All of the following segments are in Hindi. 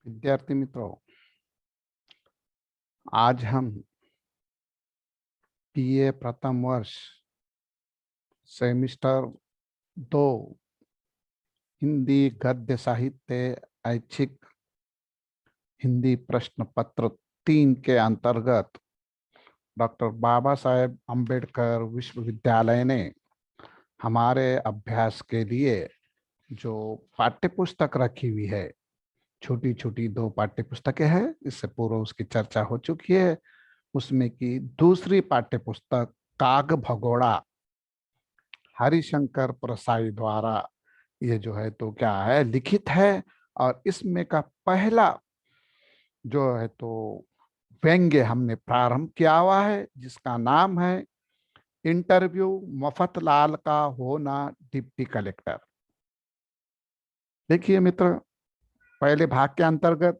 विद्यार्थी मित्रों, आज हम बीए प्रथम वर्ष सेमिस्टर 2 हिंदी गद्य साहित्य ऐच्छिक हिंदी प्रश्न पत्र 3 के अंतर्गत डॉक्टर बाबा साहेब अम्बेडकर विश्वविद्यालय ने हमारे अभ्यास के लिए जो पाठ्य पुस्तक रखी हुई है, छोटी छोटी 2 पाठ्य पुस्तकें हैं। इससे पूर्व उसकी चर्चा हो चुकी है। उसमें की दूसरी पाठ्य पुस्तक काग भगोड़ा हरिशंकर प्रसाई द्वारा ये जो है तो क्या है लिखित है। और इसमें का पहला जो है तो व्यंग्य हमने प्रारंभ किया हुआ है, जिसका नाम है इंटरव्यू मफतलाल का होना डिप्टी कलेक्टर। देखिए मित्र, पहले भाग के अंतर्गत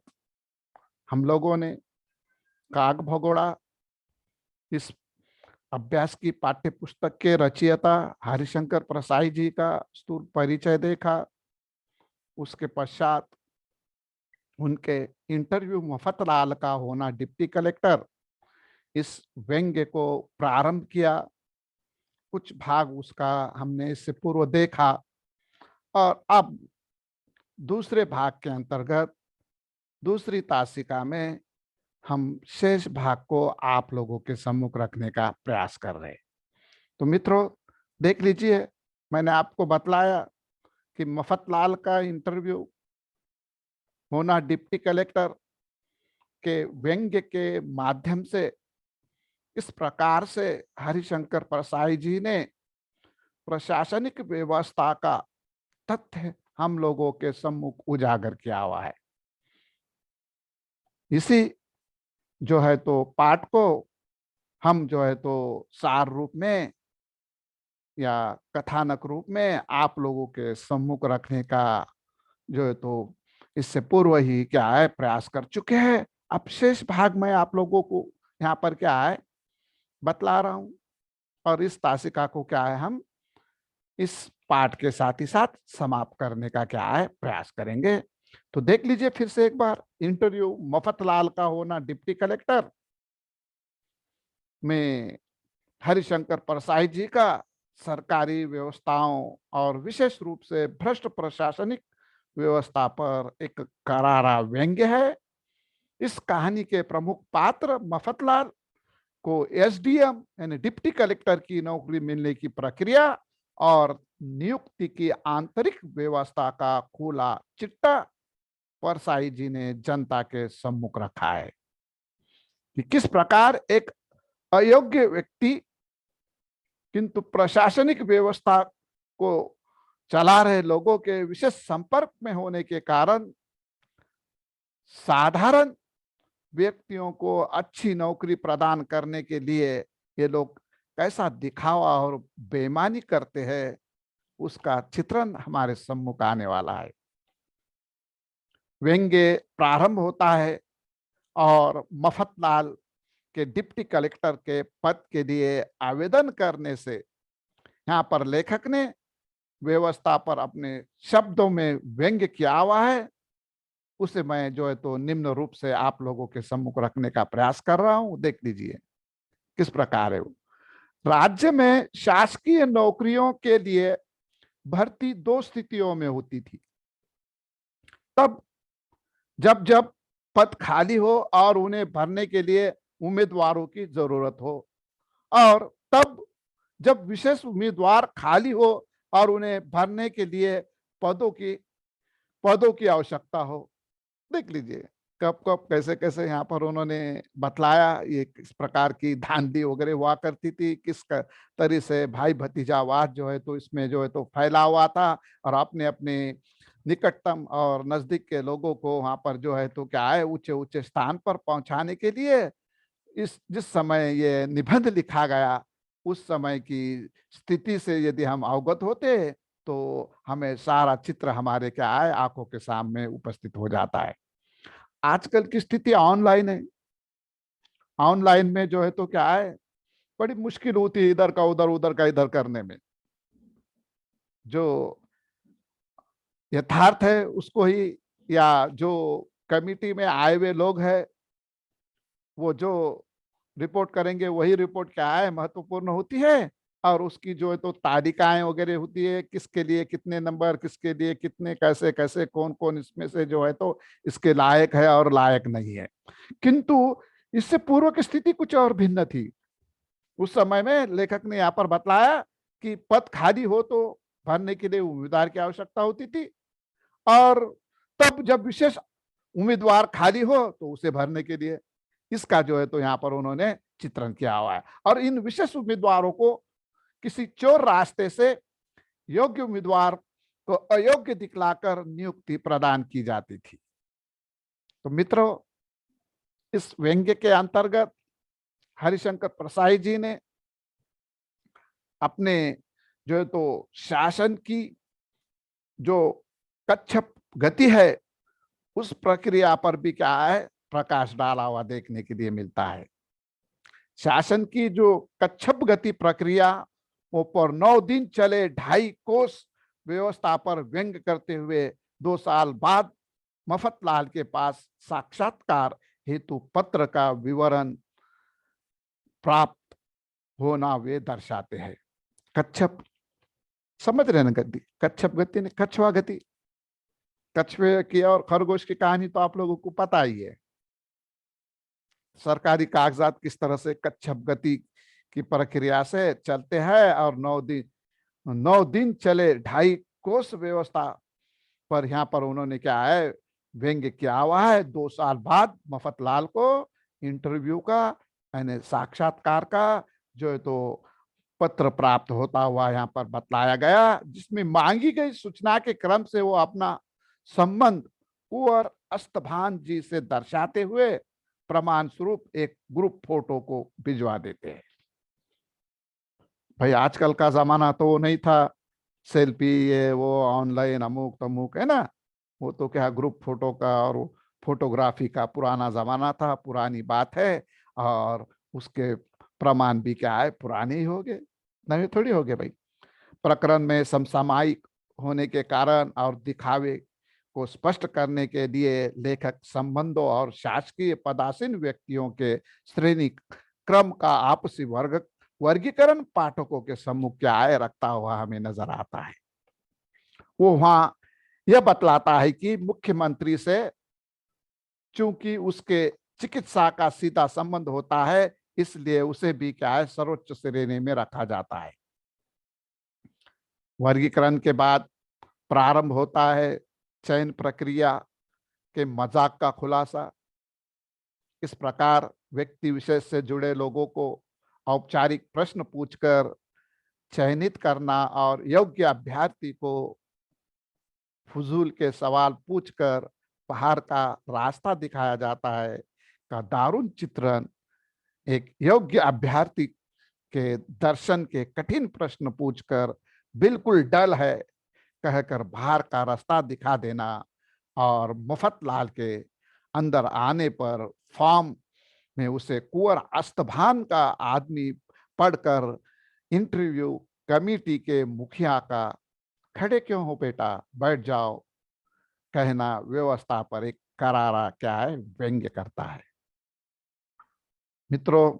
हम लोगों ने काग भगोड़ा इस अभ्यास की पाठ्य पुस्तक के रचयिता हरिशंकर प्रसाई जी का स्थूल परिचय देखा। उसके पश्चात उनके इंटरव्यू मफतलाल का होना डिप्टी कलेक्टर इस व्यंग्य को प्रारंभ किया। कुछ भाग उसका हमने इससे पूर्व देखा और अब दूसरे भाग के अंतर्गत दूसरी तासिका में हम शेष भाग को आप लोगों के सम्मुख रखने का प्रयास कर रहे हैं। तो मित्रों, देख लीजिए, मैंने आपको बतलाया कि मफतलाल का इंटरव्यू होना डिप्टी कलेक्टर के व्यंग्य के माध्यम से इस प्रकार से हरिशंकर प्रसाई जी ने प्रशासनिक व्यवस्था का तथ्य हम लोगों के सम्मुख उजागर किया हुआ है। इसी जो है तो पाठ को हम जो है तो सार रूप में या कथानक रूप में आप लोगों के सम्मुख रखने का जो है तो इससे पूर्व ही क्या है प्रयास कर चुके हैं। अब शेष भाग में आप लोगों को यहाँ पर क्या है बतला रहा हूं और इस तासिका को क्या है हम इस पाठ के साथ ही साथ समाप्त करने का क्या है प्रयास करेंगे। तो देख लीजिए फिर से एक बार, इंटरव्यू मफतलाल का होना डिप्टी कलेक्टर में हरिशंकर परसाई जी का सरकारी व्यवस्थाओं और विशेष रूप से भ्रष्ट प्रशासनिक व्यवस्था पर एक करारा व्यंग्य है। इस कहानी के प्रमुख पात्र मफतलाल को एसडीएम यानी डिप्टी कलेक्टर की नौकरी मिलने की प्रक्रिया और नियुक्ति की आंतरिक व्यवस्था का खुला चिट्टा परसाई जी ने जनता के सम्मुख रखा है कि किस प्रकार एक अयोग्य व्यक्ति किंतु प्रशासनिक व्यवस्था को चला रहे लोगों के विशेष संपर्क में होने के कारण साधारण व्यक्तियों को अच्छी नौकरी प्रदान करने के लिए ये लोग कैसा दिखावा और बेईमानी करते हैं, उसका चित्रण हमारे सम्मुख आने वाला है। व्यंग्य प्रारंभ होता है और मफतलाल के डिप्टी कलेक्टर के पद के लिए आवेदन करने से यहाँ पर लेखक ने व्यवस्था पर अपने शब्दों में व्यंग्य किया हुआ है। उसे मैं जो है तो निम्न रूप से आप लोगों के सम्मुख रखने का प्रयास कर रहा हूं। देख लीजिए किस प्रकार है वो। राज्य में शासकीय नौकरियों के लिए भर्ती 2 स्थितियों में होती थी। तब जब जब पद खाली हो और उन्हें भरने के लिए उम्मीदवारों की जरूरत हो, और तब जब विशेष उम्मीदवार खाली हो और उन्हें भरने के लिए पदों की आवश्यकता हो। देख लीजिए कब कब कैसे कैसे यहाँ पर उन्होंने बतलाया, ये किस प्रकार की धांधली वगैरह हुआ करती थी, किस तरह से भाई भतीजावाद जो है तो इसमें जो है तो फैला हुआ था और अपने अपने निकटतम और नजदीक के लोगों को वहां पर जो है तो क्या है ऊंचे ऊंचे स्थान पर पहुंचाने के लिए इस जिस समय ये निबंध लिखा गया उस समय की स्थिति से यदि हम अवगत होते तो हमें सारा चित्र हमारे क्या है आंखों के सामने उपस्थित हो जाता है। आजकल की स्थिति ऑनलाइन है। ऑनलाइन में जो है तो क्या है बड़ी मुश्किल होती है इधर का उधर उधर का इधर करने में। जो यथार्थ है उसको ही या जो कमिटी में आए हुए लोग हैं, वो जो रिपोर्ट करेंगे वही रिपोर्ट क्या है महत्वपूर्ण होती है, और उसकी जो है तो तालिकाएं वगैरह होती है, किसके लिए कितने नंबर, किसके लिए कितने, कैसे कैसे, कौन कौन इसमें से जो है तो इसके लायक है और लायक नहीं है। किंतु इससे पूर्व की स्थिति कुछ और भिन्न थी। उस समय में लेखक ने यहाँ पर बतलाया कि पद खाली हो तो भरने के लिए उम्मीदवार की आवश्यकता होती थी, और तब जब विशेष उम्मीदवार खाली हो तो उसे भरने के लिए, इसका जो है तो यहाँ पर उन्होंने चित्रण किया हुआ है। और इन विशेष उम्मीदवारों को किसी चोर रास्ते से योग्य उम्मीदवार को अयोग्य दिखलाकर नियुक्ति प्रदान की जाती थी। तो मित्रों, इस व्यंग्य के अंतर्गत हरिशंकर प्रसाई जी ने अपने जो है तो शासन की जो कच्छप गति है उस प्रक्रिया पर भी क्या है प्रकाश डाला हुआ देखने के लिए मिलता है। शासन की जो कच्छप गति प्रक्रिया वो पर 9 दिन चले 2.5 कोस व्यवस्था पर व्यंग करते हुए 2 साल बाद मफतलाल के पास साक्षात्कार हेतु पत्र का विवरण प्राप्त होना वे दर्शाते हैं। कच्छप समझ रहे ना, गति, कच्छप गति ने कछुआ गति, कछुए की और खरगोश की कहानी तो आप लोगों को पता ही है। सरकारी कागजात किस तरह से कच्छप गति की प्रक्रिया से चलते हैं, और 9 दिन चले 2.5 कोस व्यवस्था पर यहाँ पर उन्होंने क्या है व्यंग्य किया हुआ है। 2 साल बाद मफतलाल को इंटरव्यू का यानी साक्षात्कार का जो है तो पत्र प्राप्त होता हुआ यहाँ पर बतलाया गया, जिसमें मांगी गई सूचना के क्रम से वो अपना संबंध कुंवर अस्तभान जी से दर्शाते हुए प्रमाण स्वरूप एक ग्रुप फोटो को भिजवा देते हैं। भाई आजकल का जमाना तो वो नहीं था, सेल्फी ये वो ऑनलाइन अमुक तमुक है ना, वो तो क्या ग्रुप फोटो का और फोटोग्राफी का पुराना जमाना था, पुरानी बात है। और उसके प्रमाण भी क्या है पुराने ही हो गए, नए थोड़ी हो गए भाई। प्रकरण में समसामयिक होने के कारण और दिखावे को स्पष्ट करने के लिए लेखक संबंधों और शासकीय पदासीन व्यक्तियों के श्रेणी क्रम का आपसी वर्गीकरण पाठकों के सम्मुख क्या है रखता हुआ हमें नजर आता है। वो वहां यह बतलाता है कि मुख्यमंत्री से चूंकि उसके चिकित्सा का सीधा संबंध होता है, इसलिए उसे भी क्या है सर्वोच्च श्रेणी में रखा जाता है। वर्गीकरण के बाद प्रारंभ होता है चयन प्रक्रिया के मजाक का खुलासा। इस प्रकार व्यक्ति विशेष से जुड़े लोगों को औपचारिक प्रश्न पूछकर चयनित करना और योग्य अभ्यर्थी को फजूल के सवाल पूछकर बाहर का रास्ता दिखाया जाता है का दारुण चित्रण एक योग्य अभ्यर्थी के दर्शन के कठिन प्रश्न पूछकर बिल्कुल डल है कहकर बाहर का रास्ता दिखा देना, और मफतलाल के अंदर आने पर फॉर्म में उसे कुंवर अस्तभान का आदमी पढ़कर इंटरव्यू कमेटी के मुखिया का खड़े क्यों हो बेटा बैठ जाओ कहना व्यवस्था पर एक करारा क्या है व्यंग्य करता है। मित्रों,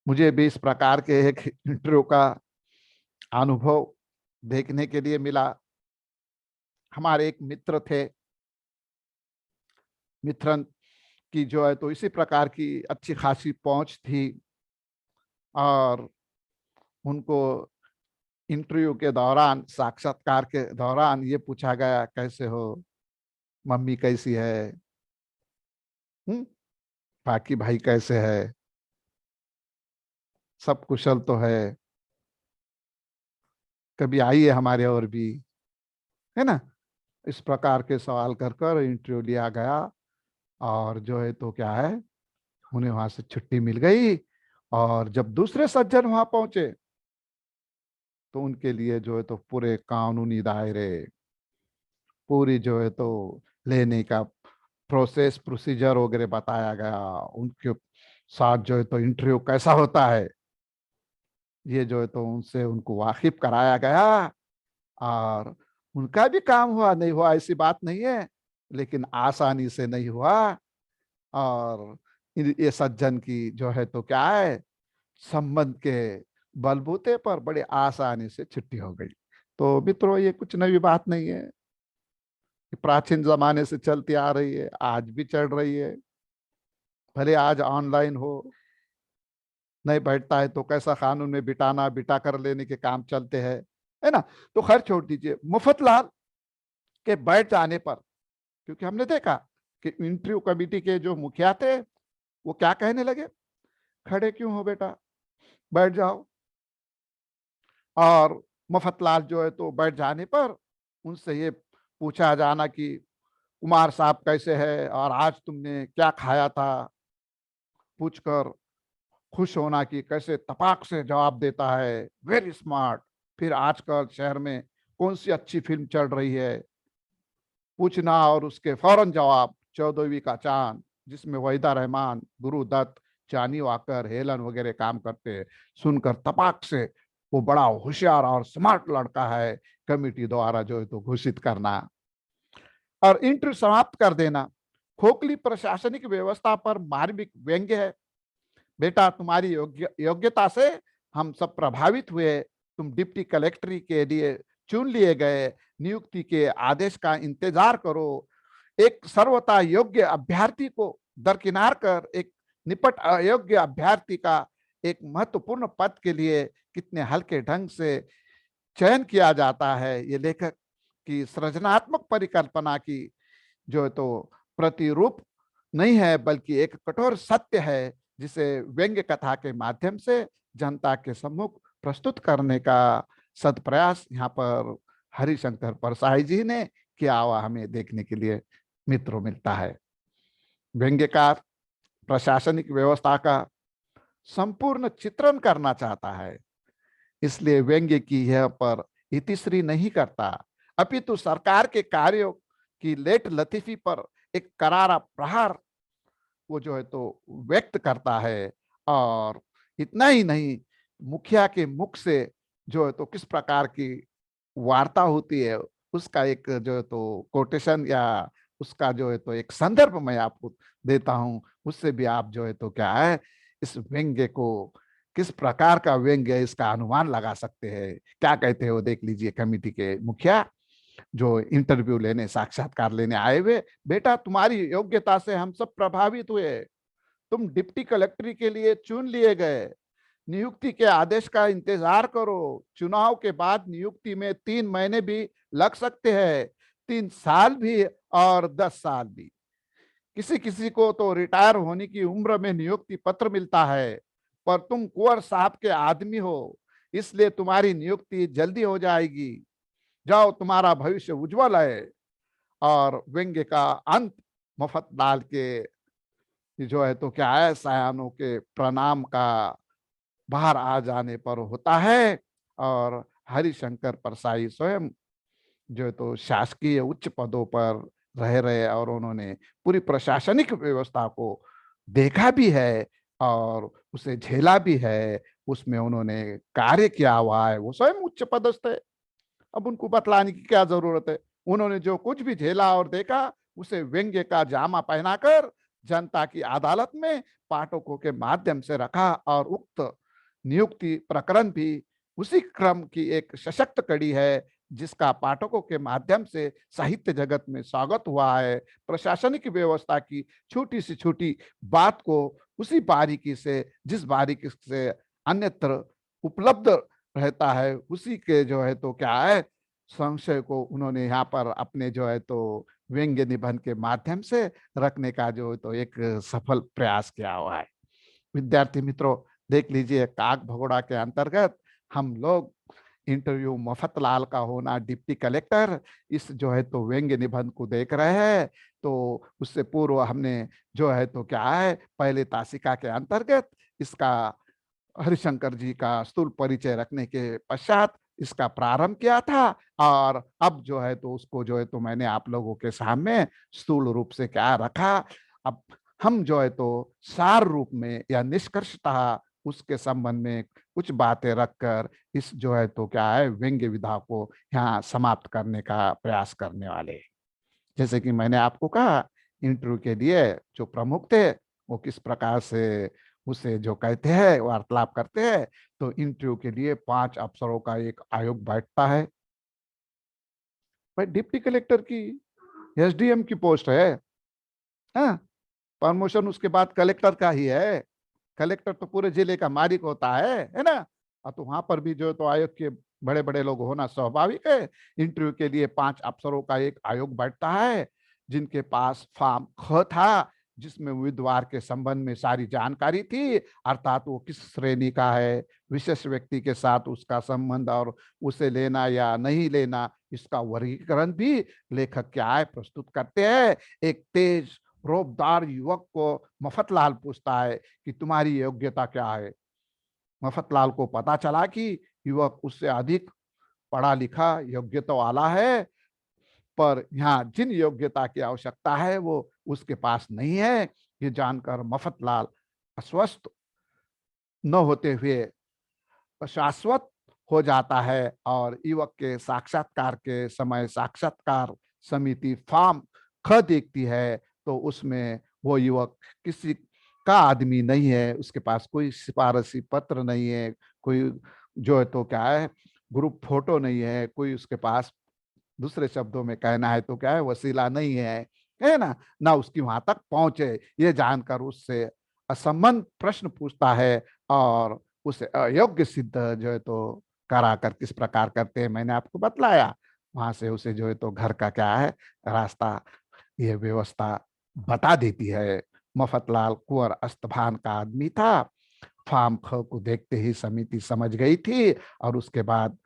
मुझे भी इस प्रकार के एक इंटरव्यू का अनुभव देखने के लिए मिला। हमारे एक मित्र थे, मित्रन की जो है तो इसी प्रकार की अच्छी खासी पहुंच थी, और उनको इंटरव्यू के दौरान साक्षात्कार के दौरान ये पूछा गया कैसे हो, मम्मी कैसी है, बाकी भाई कैसे है, सब कुशल तो है, कभी आइए हमारे और भी, है ना। इस प्रकार के सवाल कर कर इंटरव्यू लिया गया, और जो है तो क्या है उन्हें वहां से छुट्टी मिल गई। और जब दूसरे सज्जन वहां पहुंचे तो उनके लिए जो है तो पूरे कानूनी दायरे, पूरी जो है तो लेने का प्रोसेस प्रोसीजर वगैरह बताया गया, उनके साथ जो है तो इंटरव्यू कैसा होता है ये जो है तो उनसे उनको वाकिफ कराया गया। और उनका भी काम हुआ नहीं हुआ ऐसी बात नहीं है, लेकिन आसानी से नहीं हुआ। और ये सज्जन की जो है तो क्या है, संबंध के बलबूते पर बड़े आसानी से छुट्टी हो गई। तो मित्रों, ये कुछ नई बात नहीं है, ये प्राचीन जमाने से चलती आ रही है, आज भी चल रही है। भले आज ऑनलाइन हो, नहीं बैठता है तो कैसा कानून में बिटाना, बिटा कर लेने के काम चलते हैं, है ना। तो खैर छोड़ दीजिए, मुफतलाल के बैठ जाने पर, क्योंकि हमने देखा कि इंटरव्यू कमेटी के जो मुखिया थे वो क्या कहने लगे, खड़े क्यों हो बेटा, बैठ जाओ। और मफतलाल जो है तो बैठ जाने पर उनसे ये पूछा जाना कि कुमार साहब कैसे है और आज तुमने क्या खाया था, पूछकर खुश होना कि कैसे तपाक से जवाब देता है, वेरी स्मार्ट। फिर आजकल शहर में कौन सी अच्छी फिल्म चल रही है, पूछना और उसके फौरन जवाब, चौदहवीं का चांद, जिसमें वहीदा रहमान, गुरु दत्त, चानी वाकर, हेलन वगैरह काम करते हैं। सुनकर तपाक से वो बड़ा होशियार और स्मार्ट लड़का है, कमेटी द्वारा जो है तो घोषित करना और इंटरव्यू समाप्त कर देना। खोखली प्रशासनिक व्यवस्था पर मार्मिक व्यंग्य है, बेटा तुम्हारी योग्यता से हम सब प्रभावित हुए, तुम डिप्टी कलेक्टर के लिए चुन लिए गए, नियुक्ति के आदेश का इंतजार करो। एक सर्वथा योग्य अभ्यर्थी को दरकिनार कर एक निपट अयोग्य अभ्यर्थी का एक महत्वपूर्ण पद के लिए कितने हल्के ढंग से चयन किया जाता है, ये लेखक की सृजनात्मक परिकल्पना की जो है तो प्रतिरूप नहीं है, बल्कि एक कठोर सत्य है जिसे व्यंग्य कथा के माध्यम से जनता के सम्मुख प्रस्तुत करने का सदप्रयास यहाँ पर हरिशंकर परसाई जी ने किया हुआ हमें देखने के लिए मित्रों मिलता है। व्यंग्यकार प्रशासनिक व्यवस्था का संपूर्ण चित्रण करना चाहता है, इसलिए व्यंग्य की यह पर इतिश्री नहीं करता, अपितु सरकार के कार्यों की लेट लतीफी पर एक करारा प्रहार वो जो है तो व्यक्त करता है। और इतना ही नहीं, मुखिया के मुख से जो है तो किस प्रकार की वार्ता होती है उसका एक जो है तो कोटेशन या उसका जो है तो एक संदर्भ मैं आपको देता हूं, उससे भी आप जो है तो क्या है, इस व्यंग्य को किस प्रकार का व्यंग्य है इसका अनुमान लगा सकते हैं। क्या कहते हैं वो देख लीजिए, कमेटी के मुखिया जो इंटरव्यू लेने, साक्षात्कार लेने आए हुए, बेटा तुम्हारी योग्यता से हम सब प्रभावित हुए, तुम डिप्टी कलेक्टर के लिए चुन लिए गए, नियुक्ति के आदेश का इंतजार करो। चुनाव के बाद नियुक्ति में 3 महीने भी लग सकते हैं, 3 साल भी और 10 साल भी। किसी किसी को तो रिटायर होने की उम्र में नियुक्ति पत्र मिलता है, पर तुम कुंवर साहब के आदमी हो, इसलिए तुम्हारी नियुक्ति जल्दी हो जाएगी। जाओ, तुम्हारा भविष्य उज्जवल है। और व्यंग्य का अंत मफतलाल के जो है तो क्या है, सयानों के प्रणाम का बाहर आ जाने पर होता है। और हरिशंकर परसाई स्वयं जो है तो शासकीय उच्च पदों पर रह रहे और उन्होंने पूरी प्रशासनिक व्यवस्था को देखा भी है और उसे झेला भी है, उसमें उन्होंने कार्य किया हुआ है, वो स्वयं उच्च पदस्थ है। अब उनको बतलाने की क्या जरूरत है, उन्होंने जो कुछ भी झेला और देखा उसे व्यंग्य का जामा पहनाकर जनता की अदालत में पाठकों के माध्यम से रखा। और उक्त नियुक्ति प्रकरण भी उसी क्रम की एक सशक्त कड़ी है जिसका पाठकों के माध्यम से साहित्य जगत में स्वागत हुआ है। प्रशासनिक व्यवस्था की छोटी से छोटी बात को उसी बारीकी से, जिस बारीकी से अन्यत्र उपलब्ध रहता है, उसी के जो है तो क्या है, संशय को उन्होंने यहाँ पर अपने जो है तो व्यंग्य निबंध के माध्यम से रखने का जो है तो एक सफल प्रयास किया हुआ है। विद्यार्थी मित्रों, देख लीजिए, काक भगोड़ा के अंतर्गत हम लोग इंटरव्यू मफतलाल का होना डिप्टी कलेक्टर, इस जो है तो व्यंग्य निबंध को देख रहे हैं। तो उससे पूर्व हमने जो है तो क्या है, पहले तासिका के अंतर्गत इसका हरिशंकर जी का स्थूल परिचय रखने के पश्चात इसका प्रारंभ किया था। और अब जो है तो उसको जो है तो मैंने आप लोगों के सामने स्थूल रूप से क्या रखा। अब हम जो है तो सार रूप में या निष्कर्षतः उसके संबंध में कुछ बातें रखकर इस जो है तो क्या है व्यंग्य विधा को यहाँ समाप्त करने का प्रयास करने वाले। जैसे कि मैंने आपको कहा, इंटरव्यू के लिए जो प्रमुख थे वो किस प्रकार से उसे जो कहते हैं वार्तालाप करते हैं। तो इंटरव्यू के लिए 5 अफसरों का एक आयोग बैठता है। भाई डिप्टी कलेक्टर की एसडीएम की पोस्ट है। हाँ, प्रमोशन उसके बाद कलेक्टर का ही है। कलेक्टर तो पूरे जिले का मालिक होता है ना। तो वहां पर भी जो तो आयोग के बड़े बड़े लोग होना स्वाभाविक है। इंटरव्यू के लिए 5 अफसरों का एक आयोग बैठता है, जिनके पास फॉर्म ख था, जिसमें उम्मीदवार के संबंध में सारी जानकारी थी, अर्थात वो किस श्रेणी का है, विशेष व्यक्ति के साथ उसका संबंध और उसे लेना या नहीं लेना, इसका वर्गीकरण भी लेखक क्या है प्रस्तुत करते हैं। एक तेज रौबदार युवक को मफतलाल पूछता है कि तुम्हारी योग्यता क्या है। मफतलाल को पता चला कि युवक उससे अधिक पढ़ा लिखा योग्यता वाला है, पर यहाँ जिन योग्यता की आवश्यकता है वो उसके पास नहीं है। ये जानकर मफतलाल अस्वस्थ न होते हुए शाश्वत हो जाता है और युवक के साक्षात्कार के समय साक्षात्कार समिति फॉर्म ख देखती है, तो उसमें वो युवक किसी का आदमी नहीं है, उसके पास कोई सिफारशी पत्र नहीं है, कोई जो है तो क्या है ग्रुप फोटो नहीं है, कोई उसके पास दूसरे शब्दों में कहना है तो क्या है वसीला नहीं है ना, ना उसकी वहां तक पहुंचे। ये जानकर उससे असंबद्ध प्रश्न पूछता है और उसे अयोग्य सिद्ध जो है तो कराकर किस प्रकार करते हैं मैंने आपको बतलाया। वहां से उसे जो है तो घर का क्या है रास्ता, ये व्यवस्था बता देती है। मफतलाल कुंवर अस्तभान का आदमी था। फार्म ख को देखते ही समिति समझ गई थी और उसके बाद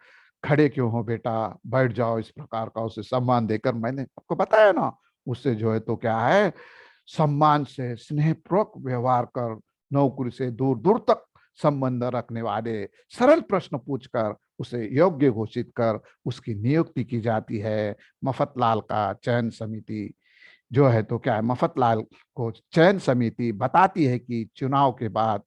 खड़े क्यों हो बेटा, बैठ जाओ, इस प्रकार का उसे सम्मान देकर, मैंने आपको बताया ना, उससे जो है तो क्या है सम्मान से स्नेहपूर्वक व्यवहार कर नौकरी से दूर दूर तक संबंध रखने वाले सरल प्रश्न पूछकर उसे योग्य घोषित कर उसकी नियुक्ति की जाती है। मफतलाल का चयन समिति जो है तो क्या है, मफतलाल को चयन समिति बताती है कि चुनाव के बाद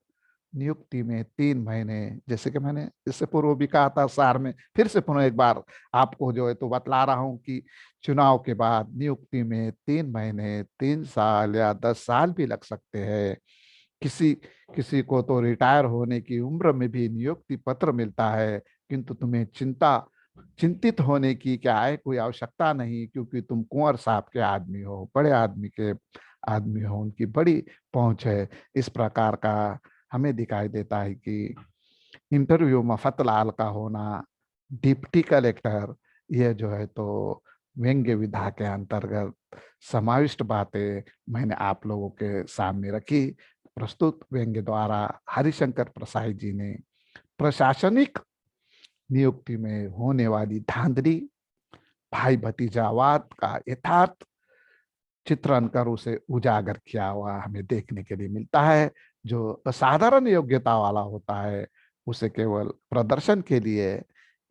नियुक्ति में 3 महीने, जैसे कि मैंने इससे पूर्व भी कहा था सार में, फिर से पुनः एक बार आपको जो है तो बतला रहा हूं कि चुनाव के बाद नियुक्ति में 3 महीने, 3 साल या 10 साल भी लग सकते हैं। किसी किसी को तो रिटायर होने की उम्र में भी नियुक्ति पत्र मिलता है, किंतु तुम्हें चिंतित होने की क्या है कोई आवश्यकता नहीं, क्योंकि तुम कुंवर साहब के आदमी हो, बड़े आदमी के आदमी हो, उनकी बड़ी पहुंच है। इस प्रकार का हमें दिखाई देता है कि इंटरव्यू में फतलाल का होना, डिप्टी कलेक्टर, ये जो है तो व्यंग्य विधा के अंतर्गत समाविष्ट बातें मैंने आप लोगों के सामने रखी। प्रस्तुत व्यंग्य द्वारा हरिशंकर प्रसाद जी ने प्रशासनिक नियुक्ति में होने वाली धांधली, भाई भतीजावाद का यथार्थ चित्रण कर उसे उजागर किया हुआ हमें देखने के लिए मिलता है। जो असाधारण योग्यता वाला होता है उसे केवल प्रदर्शन के लिए,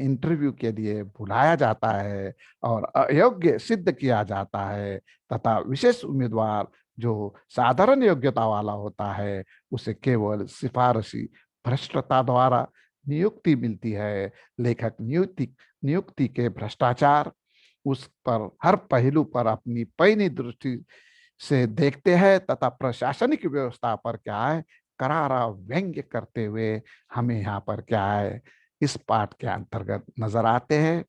इंटरव्यू के लिए बुलाया जाता है और अयोग्य सिद्ध किया जाता है, तथा विशेष उम्मीदवार जो साधारण योग्यता वाला होता है उसे केवल सिफारशी भ्रष्टता द्वारा नियुक्ति मिलती है। लेखक नियुक्ति के भ्रष्टाचार उस पर हर पहलू पर अपनी पैनी दृष्टि से देखते हैं तथा प्रशासनिक व्यवस्था पर क्या है करारा व्यंग्य करते हुए हमें यहाँ पर क्या है इस पाठ के अंतर्गत नजर आते हैं।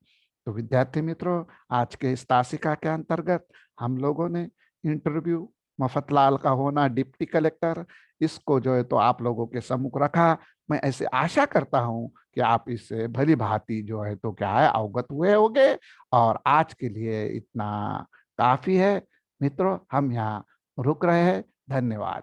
तो विद्यार्थी मित्रों, आज के इस तासिका के अंतर्गत हम लोगों ने इंटरव्यू, मफतलाल का होना डिप्टी कलेक्टर, इसको जो है तो आप लोगों के सम्मुख रखा। मैं ऐसे आशा करता हूं कि आप इससे भली भांति जो है तो क्या है अवगत हुए होंगे। और आज के लिए इतना काफी है मित्रों, हम यहाँ रुक रहे हैं। धन्यवाद।